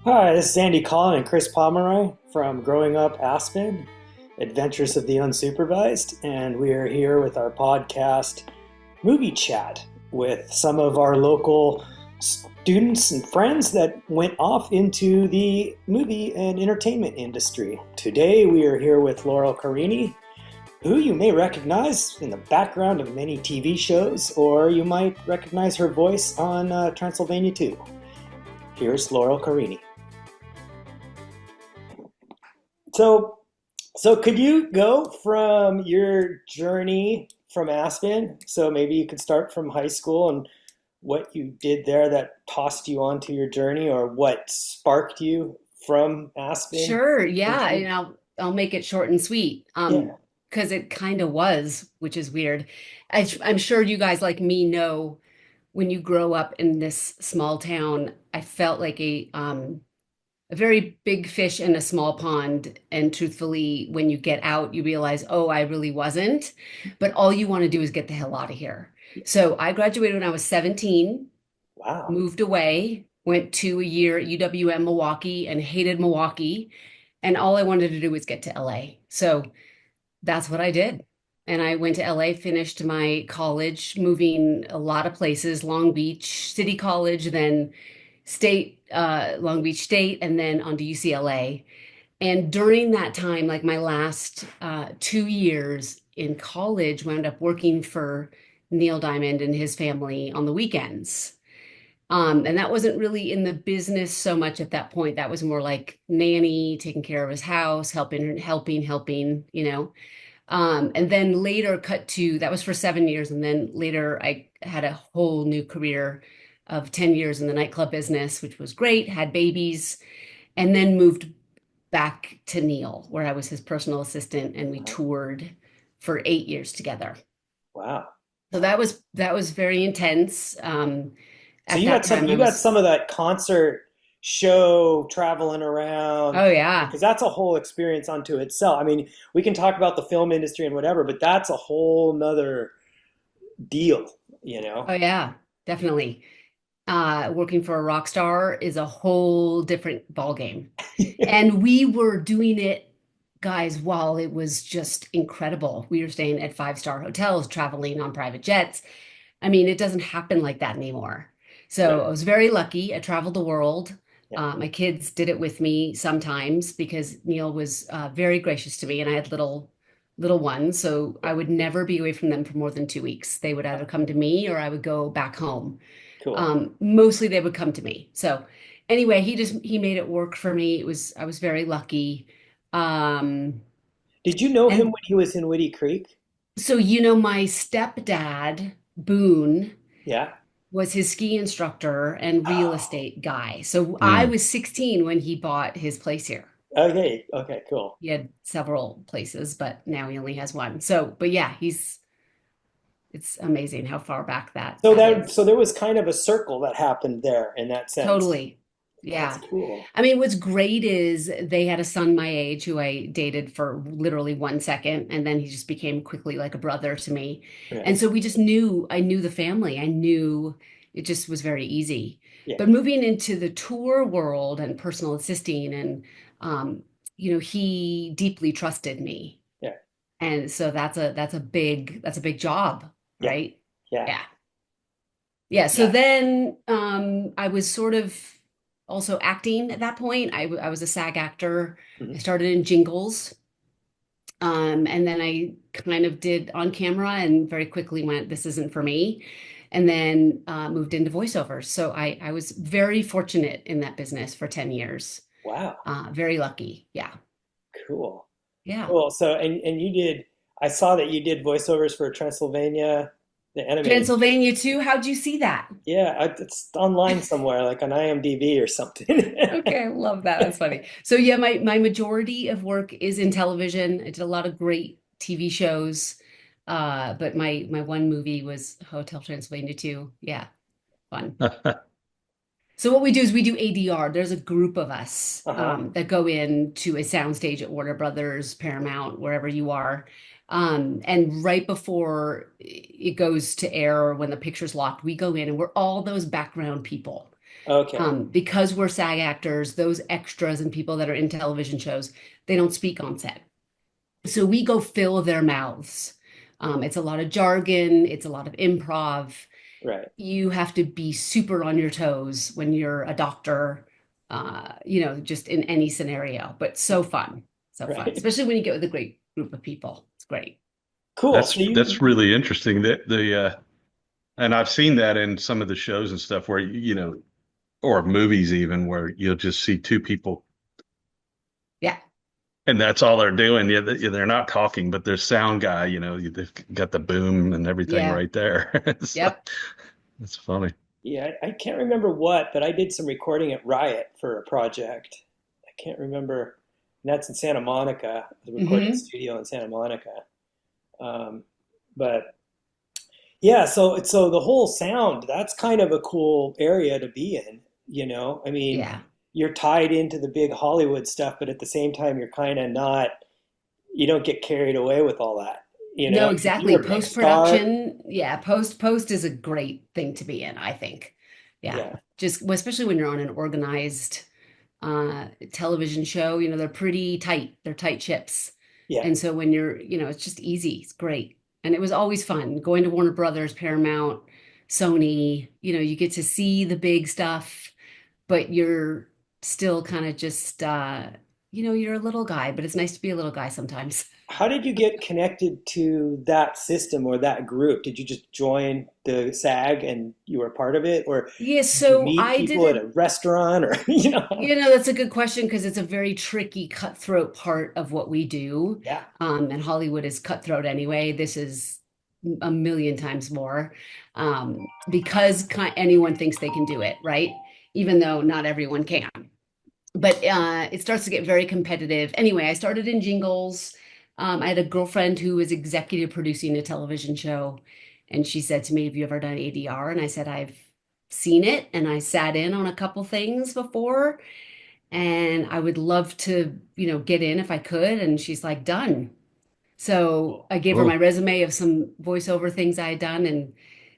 Hi, this is Andy Collin and Chris Pomeroy from Growing Up Aspen, Adventures of the Unsupervised, and we are here with our podcast Movie Chat with some of our local students and friends that went off into the movie and entertainment industry. Today we are here with Laurel Carini, who you may recognize in the background of many TV shows, or you might recognize her voice on Transylvania 2. Here's Laurel Carini. So, so could you go from your journey from Aspen? So maybe you could start from high school and what you did there that tossed you onto your journey, or what sparked you from Aspen Sure, yeah, into. and I'll make it short and sweet. Yeah, Because it kind of was, which is weird. I'm sure you guys like me know when you grow up in this small town, I felt like a very big fish in a small pond. And truthfully, when you get out, you realize, oh, I really wasn't. But all you want to do is get the hell out of here. So I graduated when I was 17, wow. moved away, went to a year at UWM Milwaukee and hated Milwaukee. And all I wanted to do was get to LA. So that's what I did. And I went to LA, finished my college, moving a lot of places, Long Beach City College, then Long Beach State, and then on to UCLA. And during that time, like my last 2 years in college, wound up working for Neil Diamond and his family on the weekends. And that wasn't really in the business so much at that point. That was more like nanny, taking care of his house, helping. And then later cut to that was for 7 years. And then later I had a whole new career of 10 years in the nightclub business, which was great, had babies, and then moved back to Neil, where I was his personal assistant, and we toured for 8 years together. Wow. So that was very intense. So At that time I you got was, some of that concert show traveling around, oh yeah. because that's a whole experience unto itself. I mean, we can talk about the film industry and whatever, but that's a whole nother deal, you know? Oh yeah, definitely. Working for a rock star is a whole different ballgame. And we were doing it, guys, while it was just incredible. We were staying at five-star hotels, traveling on private jets. I mean, it doesn't happen like that anymore. So Right. I was very lucky. I traveled the world. Yeah. My kids did it with me sometimes because Neil was very gracious to me, and I had little ones, so Yeah. I would never be away from them for more than 2 weeks. They would either come to me or I would go back home. Cool. Mostly they would come to me. So anyway, he made it work for me. I was very lucky. Um, Did you know him and when he was in Whitty Creek? so my stepdad, Boone, Yeah. was his ski instructor and real Oh, estate guy. So I Mm. was 16 when he bought his place here. okay. Okay, cool. He had several places, but now he only has one. So, but yeah, it's amazing how far back that is. So there was kind of a circle that happened there in that sense. Totally. That's Yeah. cool. I mean, what's great is they had a son my age who I dated for literally 1 second, and then he just became quickly like a brother to me. Right. And so I knew the family. I knew it just was very easy. Yeah. But moving into the tour world and personal assisting and um, he deeply trusted me. Yeah. And so that's a big job, Yeah. right? Yeah. Yeah. Yeah, so Yeah. then I was sort of also acting at that point. I was a SAG actor. I Mhm. started in jingles, and then I kind of did on camera and very quickly went, this isn't for me. And then moved into voiceovers. So I was very fortunate in that business for 10 years. Wow. Very lucky. Yeah. Cool. Yeah. Cool. So and you did, I saw that you did voiceovers for Transylvania, the animated series. Transylvania too. How'd you see that? Yeah, it's online somewhere, like on IMDb or something. Okay, I love that. That's funny. So yeah, my majority of work is in television. I did a lot of great TV shows. But my one movie was Hotel Transylvania 2. Yeah, fun. So what we do is we do ADR. There's a group of us Uh-huh. that go in to a soundstage at Warner Brothers, Paramount, wherever you are. And right before it goes to air or when the picture's locked, we go in and we're all those background people. Okay. Because we're SAG actors, those extras and people that are in television shows, they don't speak on set. So we go fill their mouths. It's a lot of jargon, it's a lot of improv. Right. You have to be super on your toes when you're a doctor, just in any scenario, but so fun, Right. especially when you get with a great group of people. It's great. Cool. So That's you, really interesting. That the and I've seen that in some of the shows and stuff where or movies even where you'll just see two people Yeah. and that's all they're doing. Yeah, they're not talking, but there's sound guy. They've got the boom and everything Yeah. right there. So Yep. it's funny. yeah, I can't remember what, but I did some recording at Riot for a project. I can't remember. And that's in Santa Monica, the recording Hmm. studio in Santa Monica. Um, but yeah, so the whole sound, that's kind of a cool area to be in, you know? I mean, Yeah. you're tied into the big Hollywood stuff, but at the same time, you're kind of not, you don't get carried away with all that. You No, know, if exactly. you're a big star, Post-production, yeah, post is a great thing to be in, I think. Yeah. yeah, Just well, especially when you're on an organized television show, they're pretty tight. They're tight ships. yeah. And so when it's just easy. It's great. And it was always fun going to Warner Brothers, Paramount, Sony, you get to see the big stuff, but you're still kind of just you're a little guy, but it's nice to be a little guy sometimes. How did you get connected to that system or that group? Did you just join the SAG and you were part of it, or Yeah, did you so meet I people at a didn't. restaurant, or you know? That's a good question because it's a very tricky, cutthroat part of what we do. Yeah, And Hollywood is cutthroat anyway. This is a million times more because anyone thinks they can do it, right? Even though not everyone can. But it starts to get very competitive. Anyway, I started in jingles. I had a girlfriend who was executive producing a television show, and she said to me, "Have you ever done ADR?" And I said, "I've seen it, and I sat in on a couple things before, and I would love to, get in if I could." And she's like, "Done." So cool. I gave her my Cool. resume of some voiceover things I had done, and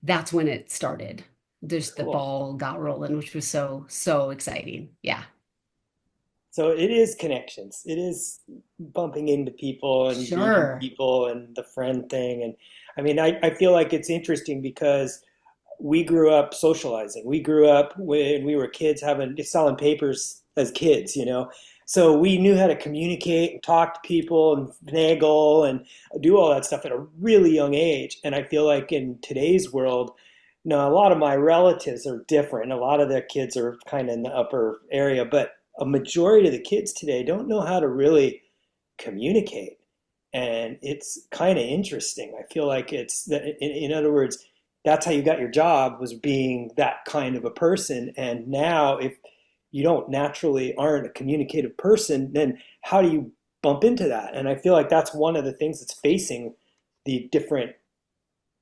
that's when it started. Just the Cool. ball got rolling, which was so, so exciting. Yeah. So it is connections. It is bumping into people and meeting Sure. people and the friend thing. And I mean, I feel like it's interesting because we grew up socializing. We grew up when we were kids having selling papers as kids, you know. So we knew how to communicate and talk to people and finagle and do all that stuff at a really young age. And I feel like in today's world, a lot of my relatives are different. A lot of their kids are kind of in the upper area, but a majority of the kids today don't know how to really communicate. And it's kind of interesting. I feel like it's that, in other words, that's how you got your job was being that kind of a person. And now, if you don't naturally aren't a communicative person, then how do you bump into that? And I feel like that's one of the things that's facing the different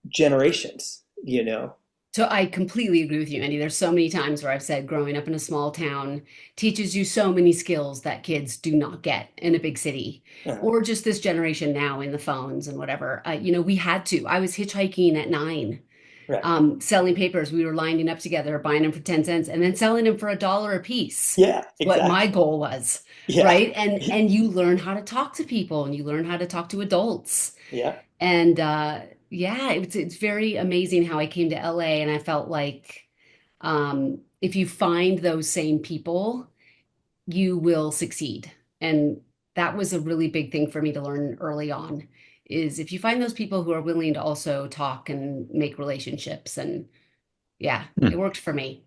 generations, you know? So I completely agree with you, Andy. There's so many times where I've said growing up in a small town teaches you so many skills that kids do not get in a big city, Uh, or just this generation now in the phones and whatever. We had to. I was hitchhiking at 9, right. selling papers. We were lining up together, buying them for 10 cents, and then selling them for $1 a piece. Yeah, What my exactly. goal was, Yeah. right? And you learn how to talk to people, and you learn how to talk to adults. Yeah. And yeah, it's very amazing how I came to LA and I felt like if you find those same people, you will succeed. And that was a really big thing for me to learn early on is if you find those people who are willing to also talk and make relationships and yeah, it Hmm. worked for me.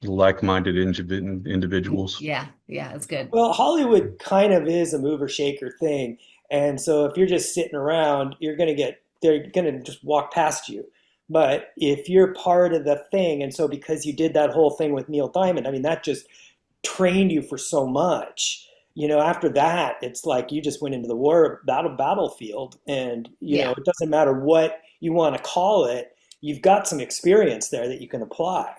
Like-minded individuals. Yeah, yeah, it's good. Well, Hollywood kind of is a mover shaker thing. And so if you're just sitting around, they're going to just walk past you. But if you're part of the thing, and so because you did that whole thing with Neil Diamond, I mean, that just trained you for so much. After that, it's like you just went into the battlefield, and Yeah. it doesn't matter what you want to call it. You've got some experience there that you can apply.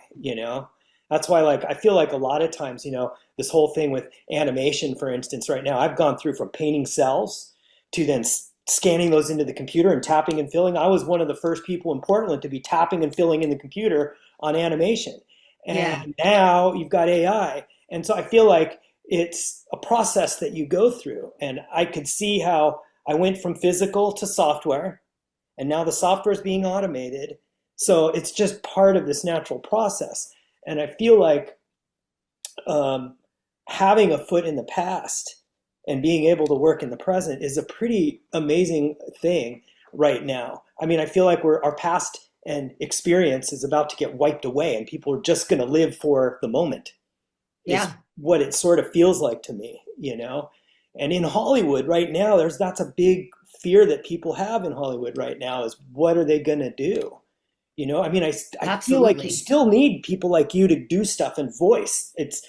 That's why, like, I feel like a lot of times, this whole thing with animation, for instance, right now, I've gone through from painting cells to then scanning those into the computer and tapping and filling. I was one of the first people in Portland to be tapping and filling in the computer on animation. Yeah. And now you've got AI. And so I feel like it's a process that you go through. And I could see how I went from physical to software, and now the software is being automated. So it's just part of this natural process. And I feel like um, having a foot in the past and being able to work in the present is a pretty amazing thing right now. I mean, I feel like our past and experience is about to get wiped away, and people are just going to live for the moment. Is Yeah. what it sort of feels like to me, you know. And in Hollywood right now, that's a big fear that people have in Hollywood right now is what are they going to do? You know, I mean, I feel like you Absolutely. still need people like you to do stuff and voice. It's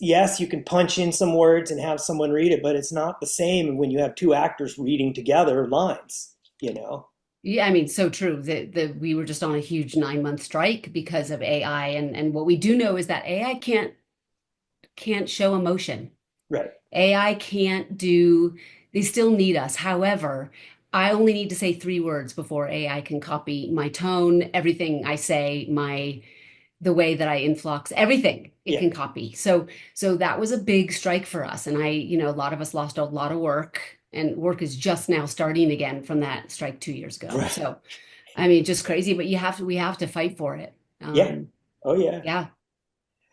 yes, you can punch in some words and have someone read it, but it's not the same when you have two actors reading together lines, you know. Yeah, I mean, so true. We were just on a huge 9-month strike because of AI, and what we do know is that AI can't show emotion. Right. AI can't do, they still need us. However, I only need to say 3 words before AI can copy my tone, everything I say, the way that I influx, everything it Yeah. can copy. So that was a big strike for us. And a lot of us lost a lot of work, and work is just now starting again from that strike 2 years ago. Right. So, I mean, just crazy, but we have to fight for it. Yeah. Oh yeah. Yeah.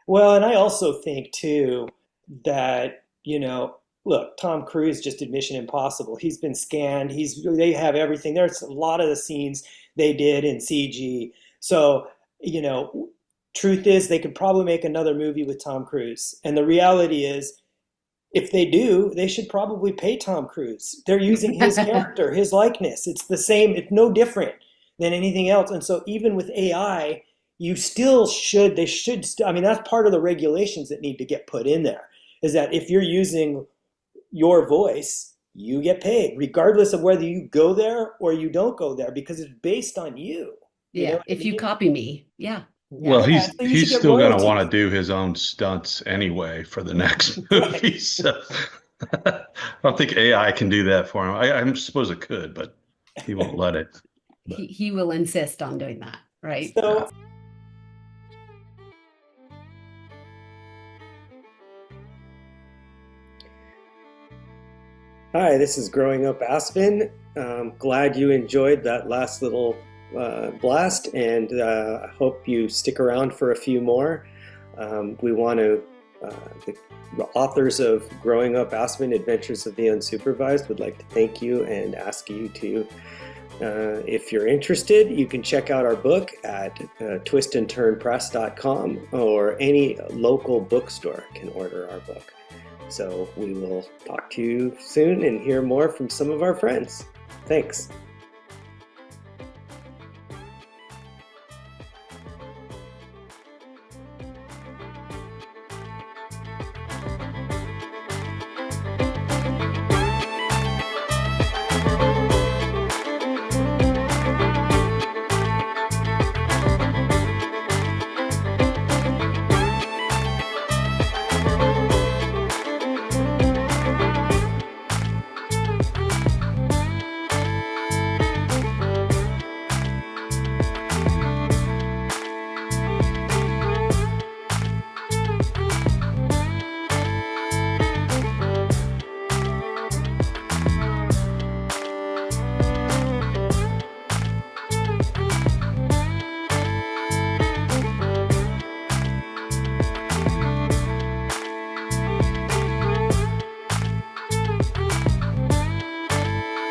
Well, and I also think too that, look, Tom Cruise just did Mission Impossible. He's been scanned. They have everything. There's a lot of the scenes they did in CG. So, truth is they could probably make another movie with Tom Cruise. And the reality is if they do, they should probably pay Tom Cruise. They're using his character, his likeness. It's the same, it's no different than anything else. And so even with AI, you still should, they should, I mean, that's part of the regulations that need to get put in there, is that if you're using your voice, you get paid, regardless of whether you go there or you don't go there, because it's based on you. You know Yeah. what I If you mean? copy me, yeah. Yeah. Well, Yeah, he's so you should he's get still going to want to royalties. do his own stunts anyway for the next Right. movie. So I don't think AI can do that for him. I suppose it could, but he won't let it. But He will insist on doing that, right? So hi, this is Growing Up Aspen. Glad you enjoyed that last little blast, and I hope you stick around for a few more. We want to, the authors of Growing Up Aspen, Adventures of the Unsupervised, would like to thank you and ask you to, if you're interested, you can check out our book at twistandturnpress.com, or any local bookstore can order our book. So we will talk to you soon and hear more from some of our friends. Thanks.